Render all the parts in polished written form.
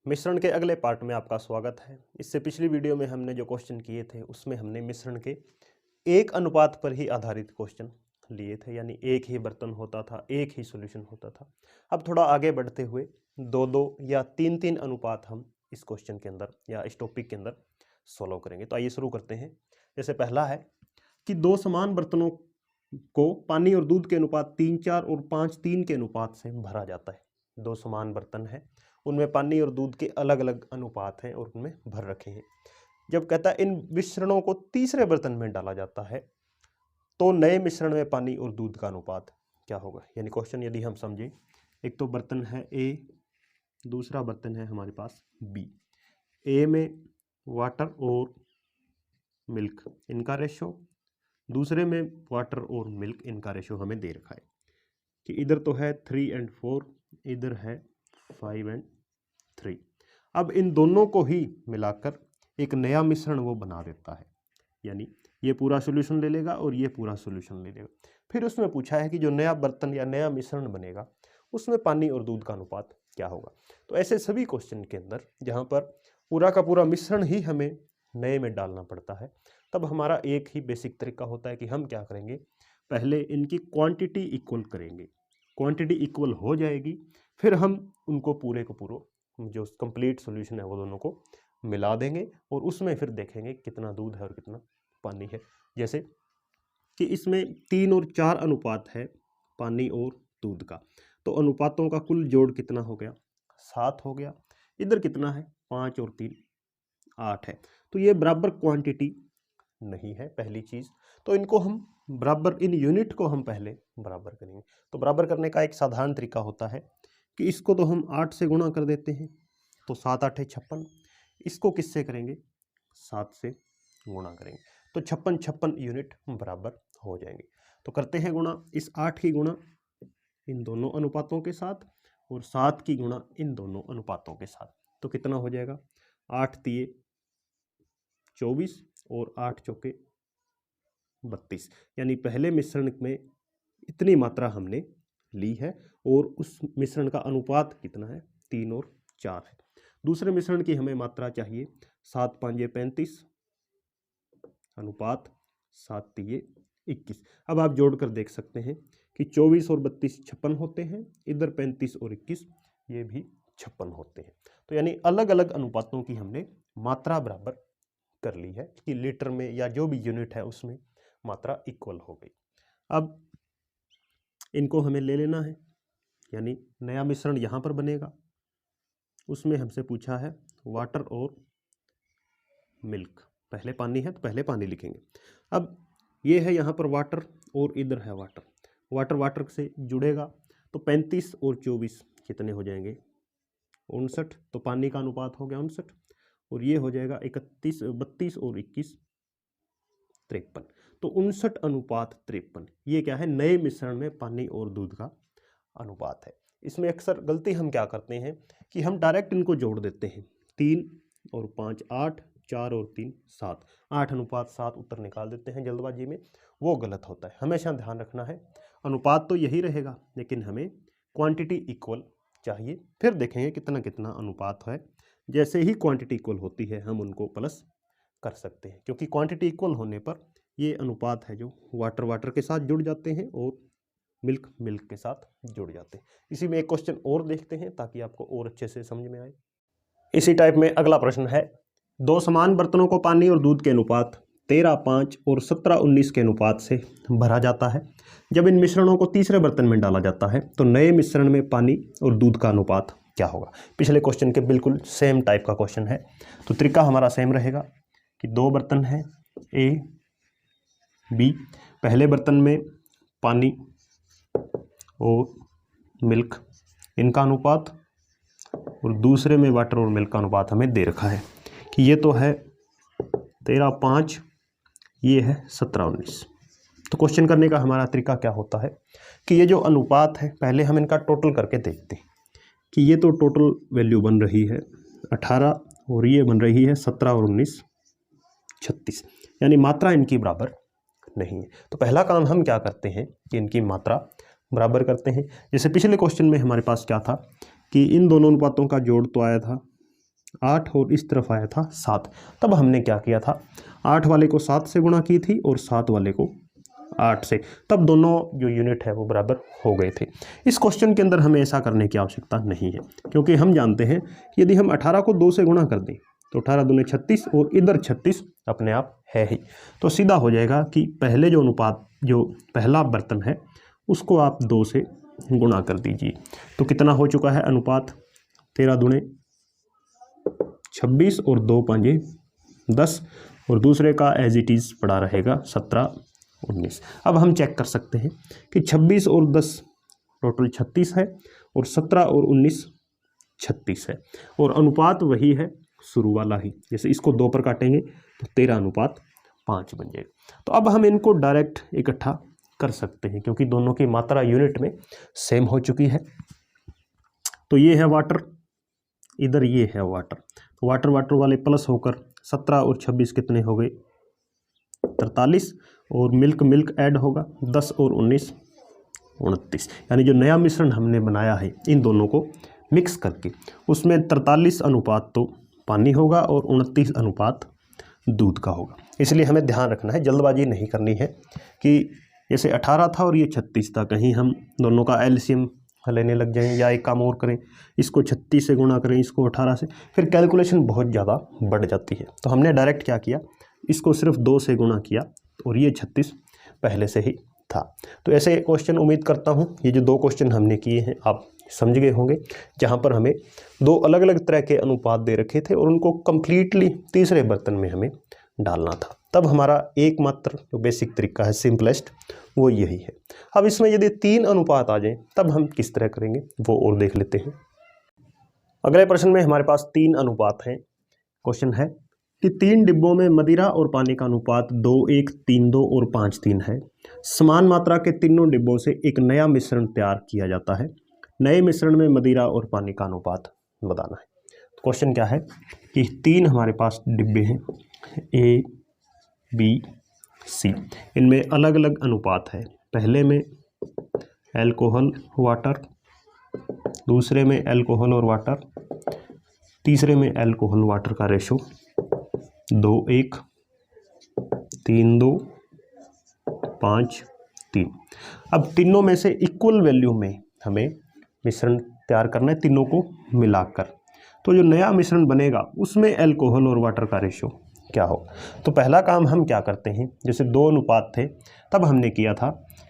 मिश्रण के अगले पार्ट में आपका स्वागत है। इससे पिछली वीडियो में हमने जो क्वेश्चन किए थे उसमें हमने मिश्रण के एक अनुपात पर ही आधारित क्वेश्चन लिए थे, यानी एक ही बर्तन होता था, एक ही सॉल्यूशन होता था। अब थोड़ा आगे बढ़ते हुए दो दो या तीन तीन अनुपात हम इस क्वेश्चन के अंदर या इस टॉपिक के अंदर सॉल्व करेंगे। तो आइए शुरू करते हैं। जैसे पहला है कि दो समान बर्तनों को पानी और दूध के अनुपात 3:4 और 5:3 के अनुपात से भरा जाता है। दो समान बर्तन है, उनमें पानी और दूध के अलग अलग अनुपात हैं और उनमें भर रखे हैं। जब कहता है इन मिश्रणों को तीसरे बर्तन में डाला जाता है तो नए मिश्रण में पानी और दूध का अनुपात क्या होगा। यानी क्वेश्चन यदि हम समझें, एक तो बर्तन है ए, दूसरा बर्तन है हमारे पास बी। ए में वाटर और मिल्क इनका रेशो, दूसरे में वाटर और मिल्क इनका रेशो हमें दे रखा है कि इधर तो है 3 और 4, इधर है 5 और 3। अब इन दोनों को ही मिलाकर एक नया मिश्रण वो बना देता है, यानी ये पूरा सॉल्यूशन ले लेगा और ये पूरा सॉल्यूशन ले लेगा। फिर उसमें पूछा है कि जो नया बर्तन या नया मिश्रण बनेगा उसमें पानी और दूध का अनुपात क्या होगा। तो ऐसे सभी क्वेश्चन के अंदर जहाँ पर पूरा का पूरा मिश्रण ही हमें नए में डालना पड़ता है, तब हमारा एक ही बेसिक तरीका होता है कि हम क्या करेंगे, पहले इनकी क्वांटिटी इक्वल करेंगे। क्वांटिटी इक्वल हो जाएगी, फिर हम उनको पूरे को पूरा जो कंप्लीट सॉल्यूशन है वो दोनों को मिला देंगे और उसमें फिर देखेंगे कितना दूध है और कितना पानी है। जैसे कि इसमें 3 और 4 अनुपात है पानी और दूध का, तो अनुपातों का कुल जोड़ कितना हो गया, 7 हो गया। इधर कितना है, 5 और 3 8 है। तो ये बराबर क्वांटिटी नहीं है पहली चीज़, तो इनको हम बराबर, इन यूनिट को हम पहले बराबर करेंगे। तो बराबर करने का एक साधारण तरीका होता है कि इसको तो हम 8 से गुणा कर देते हैं, तो 7 8 56। इसको किससे करेंगे, 7 से गुणा करेंगे, तो 56 यूनिट बराबर हो जाएंगे। तो करते हैं गुणा, इस 8 की गुणा इन दोनों अनुपातों के साथ और 7 की गुणा इन दोनों अनुपातों के साथ, तो कितना हो जाएगा, 8 तिये 24 और 8 चौके 32। यानी पहले मिश्रण में इतनी मात्रा हमने ली है और उस मिश्रण का अनुपात कितना है, 3 और 4 है। दूसरे मिश्रण की हमें मात्रा चाहिए 7 5 35 अनुपात 7 3 21। अब आप जोड़कर देख सकते हैं कि 24 और 32 56 होते हैं, इधर 35 और 21 ये भी 56 होते हैं। तो यानी अलग अलग अनुपातों की हमने मात्रा बराबर कर ली है कि लीटर में या जो भी यूनिट है उसमें मात्रा इक्वल हो गई। अब इनको हमें ले लेना है, यानी नया मिश्रण यहाँ पर बनेगा, उसमें हमसे पूछा है वाटर और मिल्क। पहले पानी है तो पहले पानी लिखेंगे। अब ये है यहाँ पर वाटर और इधर है वाटर, वाटर वाटर से जुड़ेगा, तो 35 और 24 कितने हो जाएंगे, 59। तो पानी का अनुपात हो गया 59 और ये हो जाएगा 32 और 21 53। तो 59 अनुपात 53 ये क्या है, नए मिश्रण में पानी और दूध का अनुपात है। इसमें अक्सर गलती हम क्या करते हैं कि हम डायरेक्ट इनको जोड़ देते हैं, 3 और 5 8, 4 और 3 7, 8 अनुपात 7 उत्तर निकाल देते हैं जल्दबाजी में, वो गलत होता है। हमेशा ध्यान रखना है अनुपात तो यही रहेगा लेकिन हमें क्वांटिटी इक्वल चाहिए, फिर देखेंगे कितना कितना अनुपात है। जैसे ही क्वांटिटी इक्वल होती है हम उनको प्लस कर सकते हैं, क्योंकि क्वांटिटी इक्वल होने पर ये अनुपात है जो वाटर वाटर के साथ जुड़ जाते हैं और मिल्क मिल्क के साथ जुड़ जाते हैं। इसी में एक क्वेश्चन और देखते हैं ताकि आपको और अच्छे से समझ में आए। इसी टाइप में अगला प्रश्न है, दो समान बर्तनों को पानी और दूध के अनुपात 13 5 और 17 19 के अनुपात से भरा जाता है। जब इन मिश्रणों को तीसरे बर्तन में डाला जाता है तो नए मिश्रण में पानी और दूध का अनुपात क्या होगा। पिछले क्वेश्चन के बिल्कुल सेम टाइप का क्वेश्चन है, तो तरीका हमारा सेम रहेगा कि दो बर्तन हैं ए बी, पहले बर्तन में पानी और मिल्क इनका अनुपात और दूसरे में वाटर और मिल्क का अनुपात हमें दे रखा है कि ये तो है 13 5, ये है 17 19। तो क्वेश्चन करने का हमारा तरीका क्या होता है कि ये जो अनुपात है पहले हम इनका टोटल करके देखते हैं कि ये तो टोटल वैल्यू बन रही है 18 और ये बन रही है 17 और 19 36, यानी मात्रा इनकी बराबर नहीं है। तो पहला काम हम क्या करते हैं कि इनकी मात्रा बराबर करते हैं। जैसे पिछले क्वेश्चन में हमारे पास क्या था कि इन दोनों अनुपातों का जोड़ तो आया था 8 और इस तरफ आया था 7। तब हमने क्या किया था, 8 वाले को 7 से गुणा की थी और 7 वाले को 8 से, तब दोनों जो यूनिट है वो बराबर हो गए थे। इस क्वेश्चन के अंदर हमें ऐसा करने की आवश्यकता नहीं है, क्योंकि हम जानते हैं कि यदि हम 18 को 2 से गुणा कर दें तो 18 दूने 36 और इधर 36 अपने आप है ही। तो सीधा हो जाएगा कि पहले जो अनुपात, जो पहला बर्तन है उसको आप 2 से गुणा कर दीजिए। तो कितना हो चुका है अनुपात, 13 दूने 26 और 2 पाँजे 10, और दूसरे का एज इट इज़ पड़ा रहेगा 17 19। अब हम चेक कर सकते हैं कि 26 और 10 टोटल 36 है, और 17 और 19 36 है, और अनुपात वही है शुरू वाला ही। जैसे इसको 2 पर काटेंगे तो 13:5 बन जाएगा। तो अब हम इनको डायरेक्ट इकट्ठा कर सकते हैं, क्योंकि दोनों की मात्रा यूनिट में सेम हो चुकी है। तो ये है वाटर, इधर ये है वाटर, तो वाटर वाटर वाले प्लस होकर 17 और 26 कितने हो गए 43, और मिल्क मिल्क ऐड होगा 10 और 19 29। यानी जो नया मिश्रण हमने बनाया है इन दोनों को मिक्स करके, उसमें 43 अनुपात तो पानी होगा और 29 अनुपात दूध का होगा। इसलिए हमें ध्यान रखना है, जल्दबाजी नहीं करनी है कि जैसे 18 था और ये 36 था, कहीं हम दोनों का एलसीएम लेने लग जाएं, या एक काम और करें, इसको 36 से गुणा करें, इसको 18 से, फिर कैलकुलेशन बहुत ज़्यादा बढ़ जाती है। तो हमने डायरेक्ट क्या किया, इसको सिर्फ 2 से गुणा किया, और ये 36 पहले से ही था। तो ऐसे क्वेश्चन उम्मीद करता हूँ ये जो 2 क्वेश्चन हमने किए हैं आप समझ गए होंगे, जहाँ पर हमें 2 अलग अलग तरह के अनुपात दे रखे थे और उनको कंप्लीटली तीसरे बर्तन में हमें डालना था। तब हमारा एकमात्र जो बेसिक तरीका है, सिंपलेस्ट, वो यही है। अब इसमें यदि 3 अनुपात आ जाएं तब हम किस तरह करेंगे वो और देख लेते हैं। अगले प्रश्न में हमारे पास 3 अनुपात हैं। क्वेश्चन है कि 3 डिब्बों में मदिरा और पानी का अनुपात 2:1, 3:2 और 5:3 है। समान मात्रा के तीनों डिब्बों से एक नया मिश्रण तैयार किया जाता है। नए मिश्रण में मदिरा और पानी का अनुपात बताना है। क्वेश्चन क्या है कि 3 हमारे पास डिब्बे हैं, A, B, C, इनमें अलग अलग अनुपात है। पहले में अल्कोहल वाटर, दूसरे में अल्कोहल और वाटर, तीसरे में अल्कोहल वाटर का रेशो 2:1, 3:2, 5:3। अब तीनों में से इक्वल वैल्यू में हमें मिश्रण तैयार करना है, तीनों को मिलाकर। तो जो नया मिश्रण बनेगा उसमें अल्कोहल और वाटर का रेशो क्या हो। तो पहला काम हम क्या करते हैं, जैसे 2 अनुपात थे तब हमने किया था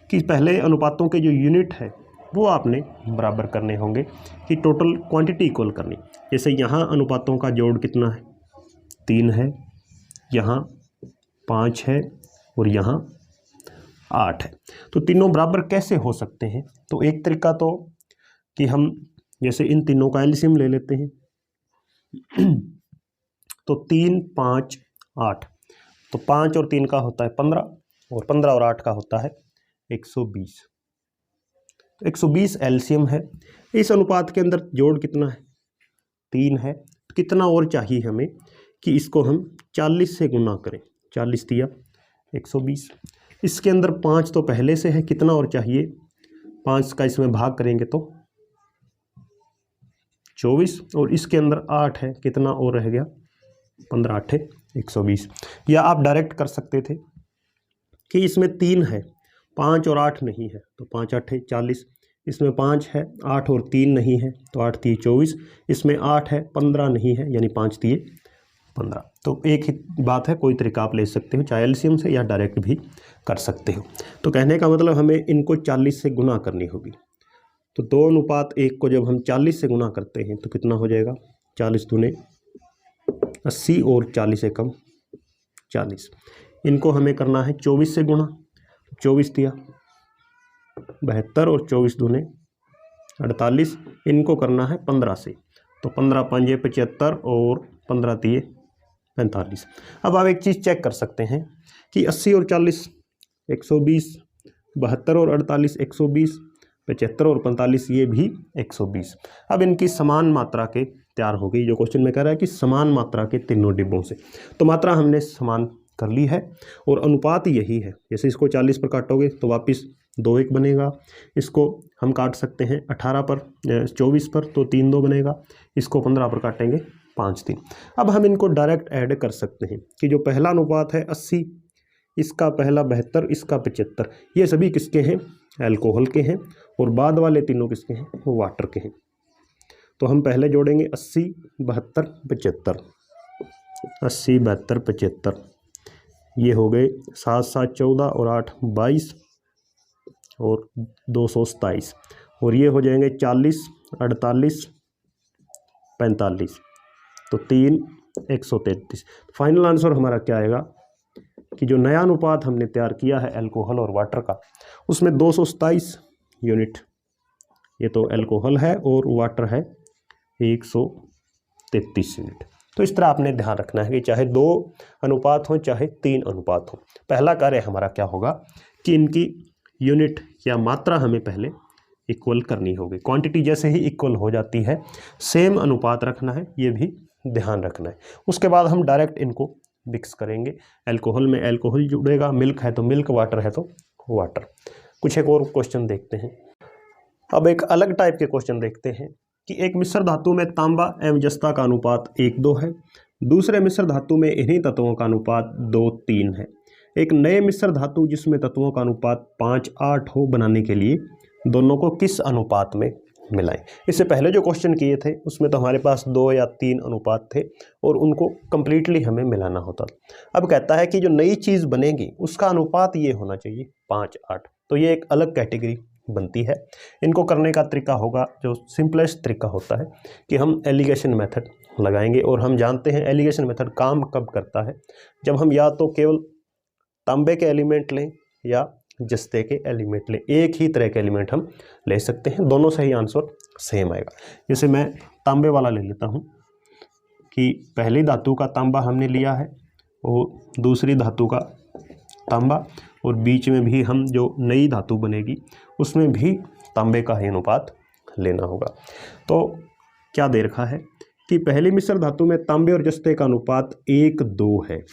कि पहले अनुपातों के जो यूनिट है वो आपने बराबर करने होंगे कि टोटल क्वांटिटी इक्वल करनी। जैसे यहाँ अनुपातों का जोड़ कितना है, 3 है, यहाँ 5 है और यहाँ 8 है। तो तीनों बराबर कैसे हो सकते हैं, तो एक तरीका तो कि हम जैसे इन तीनों का एलसीएम ले लेते हैं। तो 3, 5, 8, तो 5 और 3 का होता है 15, और 15 और 8 का होता है 120। 120 एलसीएम है। इस अनुपात के अंदर जोड़ कितना है, 3 है। कितना और चाहिए हमें कि इसको हम 40 से गुना करें, 40 दिया 120। इसके अंदर 5 तो पहले से है, कितना और चाहिए, 5 का इसमें भाग करेंगे तो 24, और इसके अंदर 8 है, कितना और रह गया 15, 8 है 120। या आप डायरेक्ट कर सकते थे कि इसमें 3 है, 5 और 8 नहीं है, तो 5 8 है 40। इसमें 5 है, 8 और 3 नहीं है, तो 8 3 24। इसमें 8 है, 15 नहीं है, यानी 5 3 15। तो एक ही बात है, कोई तरीका आप ले सकते हो, चाहे एलसीएम से या डायरेक्ट भी कर सकते हो। तो कहने का मतलब हमें इनको 40 से गुना करनी होगी। तो 2 अनुपात 1 को जब हम 40 से गुना करते हैं तो कितना हो जाएगा, 40 दूने 80 और 40 एकम 40। इनको हमें करना है 24 से गुणा, 24 दिया 72 और 24 दूने 48। इनको करना है 15 से, तो 15 5 75 और 15 3 45। अब आप एक चीज़ चेक कर सकते हैं कि 80 और 40 120, 72 और 48 120, 75 और 45 ये भी 120। अब इनकी समान मात्रा के तैयार हो गई। जो क्वेश्चन में कह रहा है कि समान मात्रा के तीनों डिब्बों से, तो मात्रा हमने समान कर ली है और अनुपात यही है। जैसे इसको 40 पर काटोगे तो वापस 2:1 बनेगा। इसको हम काट सकते हैं 18 पर 24 पर, तो 3:2 बनेगा। इसको 15 पर काटेंगे 5:3। अब हम इनको डायरेक्ट ऐड कर सकते हैं कि जो पहला अनुपात है 80, इसका पहला 72, इसका 75, ये सभी किसके हैं? अल्कोहल के हैं। और बाद वाले तीनों किसके हैं? वो वाटर के हैं। तो हम पहले जोड़ेंगे 80, 72, 75। 80, 72, 75, ये हो गए 7, 7, 14 और 8, 22 और 227। और ये हो जाएंगे 40, 48, 45, तो 3, 133। फाइनल आंसर हमारा क्या आएगा कि जो नया अनुपात हमने तैयार किया है अल्कोहल और वाटर का, उसमें 227 यूनिट, ये तो अल्कोहल है और वाटर है 133 यूनिट। तो इस तरह आपने ध्यान रखना है कि चाहे 2 अनुपात हों चाहे 3 अनुपात हों, पहला कार्य हमारा क्या होगा कि इनकी यूनिट या मात्रा हमें पहले इक्वल करनी होगी। क्वांटिटी जैसे ही इक्वल हो जाती है सेम अनुपात रखना है, ये भी ध्यान रखना है। उसके बाद हम डायरेक्ट इनको मिक्स करेंगे। अल्कोहल में अल्कोहल जुड़ेगा, मिल्क है तो मिल्क, वाटर है तो वाटर। कुछ एक और क्वेश्चन देखते हैं। अब एक अलग टाइप के क्वेश्चन देखते हैं कि एक मिश्र धातु में तांबा एवं जस्ता का अनुपात 1:2 है। दूसरे मिश्र धातु में इन्हीं तत्वों का अनुपात 2:3 है। एक नए मिश्र धातु जिसमें तत्वों का अनुपात 5:8 हो बनाने के लिए दोनों को किस अनुपात में मिलाएं। इससे पहले जो क्वेश्चन किए थे उसमें तो हमारे पास 2 या 3 अनुपात थे और उनको कंप्लीटली हमें मिलाना होता था। अब कहता है कि जो नई चीज़ बनेगी उसका अनुपात ये होना चाहिए 5:8। तो ये एक अलग कैटेगरी बनती है। इनको करने का तरीका होगा, जो सिंपलेस्ट तरीका होता है कि हम एलिगेशन मेथड लगाएंगे। और हम जानते हैं एलिगेशन मेथड काम कब करता है, जब हम या तो केवल तांबे के एलिमेंट लें या जस्ते के एलिमेंट लें। एक ही तरह के एलिमेंट हम ले सकते हैं, दोनों से ही आंसर सेम आएगा। जैसे मैं तांबे वाला ले लेता हूं कि पहली धातु का तांबा हमने लिया है और दूसरी धातु का तांबा, और बीच में भी हम जो नई धातु बनेगी उसमें भी तांबे का ही अनुपात लेना होगा। तो क्या दे रखा है कि पहली मिश्र धातु में तांबे और जस्ते का अनुपात 1:2 है,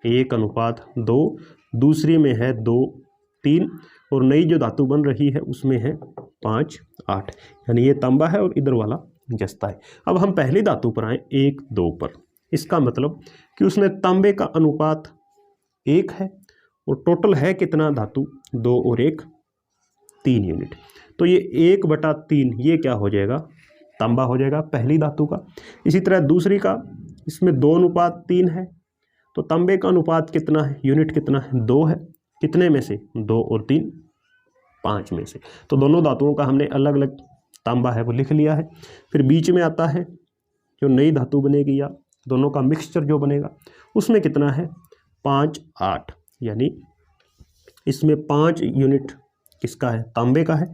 1:2। दूसरी में है 2:3 और नई जो धातु बन रही है उसमें है 5:8, यानी ये तांबा है और इधर वाला जस्ता है। अब हम पहली धातु पर आए 1:2 पर। इसका मतलब कि उसमें तांबे का अनुपात 1 है और टोटल है कितना धातु? 2 और 1, 3 यूनिट। तो ये 1/3 ये क्या हो जाएगा? तांबा हो जाएगा पहली धातु का। इसी तरह दूसरी का, इसमें 2:3 है, तो तांबे का अनुपात कितना है? यूनिट कितना है? 2 है। कितने में से? 2 और 3, 5 में से। तो दोनों धातुओं का हमने अलग अलग तांबा है वो लिख लिया है। फिर बीच में आता है जो नई धातु बनेगी या दोनों का मिक्सचर जो बनेगा, उसमें कितना है? 5:8, यानी इसमें 5 यूनिट किसका है? तांबे का है।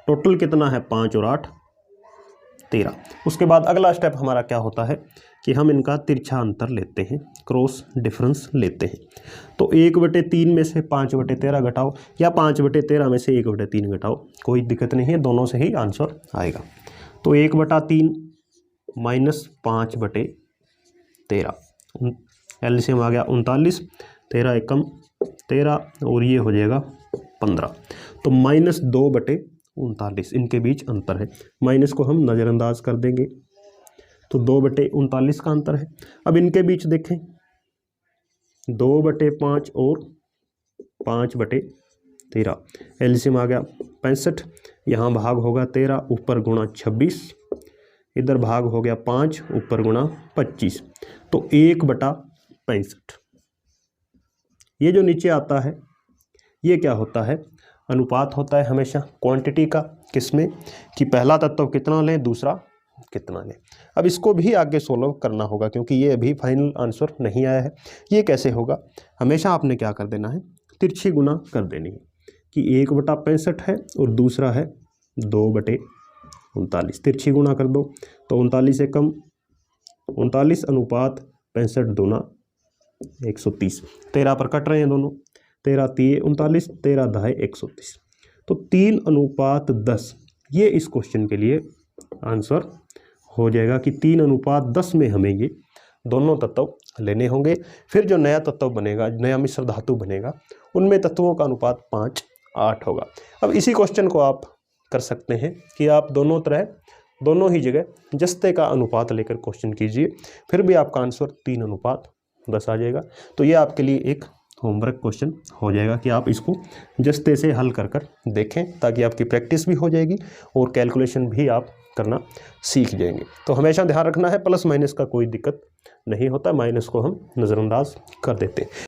टोटल कितना है? 5 और 8, 13। उसके बाद अगला स्टेप हमारा क्या होता है कि हम इनका तिरछा अंतर लेते हैं, क्रॉस डिफरेंस लेते हैं। तो 1/3 में से 5/13 घटाओ या 5/13 में से 1/3 घटाओ, कोई दिक्कत नहीं है, दोनों से ही आंसर आएगा। तो 1/3 माइनस 5/13, एलसीएम आ गया 39, 13 एकम 13 और ये हो जाएगा 15। तो -2/39 इनके बीच अंतर है। माइनस को हम नज़रअंदाज कर देंगे, तो 2/39 का अंतर है। अब इनके बीच देखें 2/5 और 5/13, एलसीएम आ गया 65, यहाँ भाग होगा 13, ऊपर गुणा 26, इधर भाग हो गया 5, ऊपर गुणा 25, तो 1/65। ये जो नीचे आता है ये क्या होता है? अनुपात होता है हमेशा क्वांटिटी का। किसमें? कि पहला तत्व कितना लें, दूसरा कितना लें। अब इसको भी आगे सोल्व करना होगा क्योंकि ये अभी फाइनल आंसर नहीं आया है। ये कैसे होगा? हमेशा आपने क्या कर देना है? तिरछी गुना कर देनी है कि 1/65 है और दूसरा है 2/39, तिरछी गुना कर दो तो 39 से कम 39 अनुपात 65 दूना 130, 13 पर कट रहे हैं दोनों, 13 3 39, 13 10 130, तो 3:10 ये इस क्वेश्चन के लिए आंसर हो जाएगा कि 3:10 में हमें ये दोनों तत्व लेने होंगे। फिर जो नया तत्व बनेगा, नया मिश्र धातु बनेगा, उनमें तत्वों का अनुपात 5:8 होगा। अब इसी क्वेश्चन को आप कर सकते हैं कि आप दोनों तरह दोनों ही जगह जस्ते का अनुपात लेकर क्वेश्चन कीजिए, फिर भी आपका आंसर 3:10 आ जाएगा। तो ये आपके लिए एक होमवर्क क्वेश्चन हो जाएगा कि आप इसको जस्ते से हल कर देखें, ताकि आपकी प्रैक्टिस भी हो जाएगी और कैलकुलेशन भी आप करना सीख जाएंगे। तो हमेशा ध्यान रखना है, प्लस माइनस का कोई दिक्कत नहीं होता, माइनस को हम नज़रअंदाज कर देते हैं।